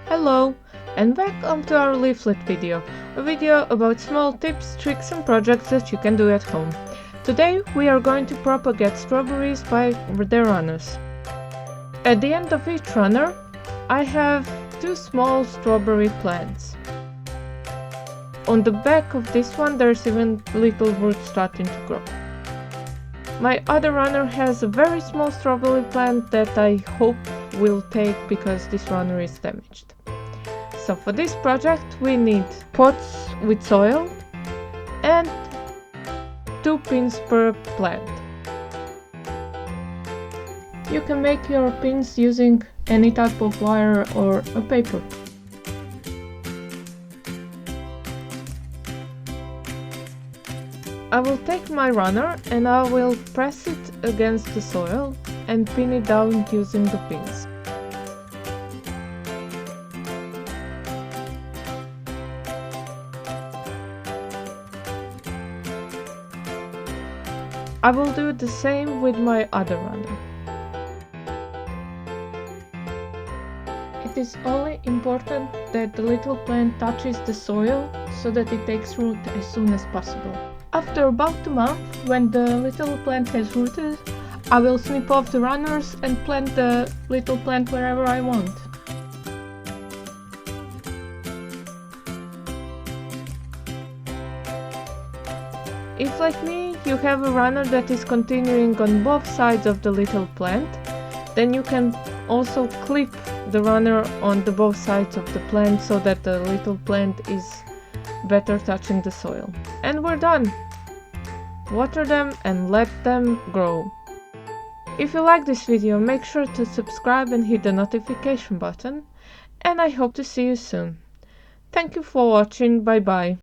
Hello and welcome to our leaflet video, a video about small tips, tricks and projects that you can do at home. Today we are going to propagate strawberries by their runners. At the end of each runner I have two small strawberry plants. On the back of this one there's even little roots starting to grow. My other runner has a very small strawberry plant that I hope will take because this runner is damaged. So for this project we need pots with soil and 2 pins per plant. You can make your pins using any type of wire or a paper. I will take my runner and I will press it against the soil and pin it down using the pins. I will do the same with my other runner. It is only important that the little plant touches the soil so that it takes root as soon as possible. After about a month, when the little plant has rooted, I will snip off the runners and plant the little plant wherever I want. If, like me, you have a runner that is continuing on both sides of the little plant, then you can also clip the runner on the both sides of the plant so that the little plant is better touching the soil. And we're done! Water them and let them grow. If you like this video, make sure to subscribe and hit the notification button, and I hope to see you soon. Thank you for watching, bye bye!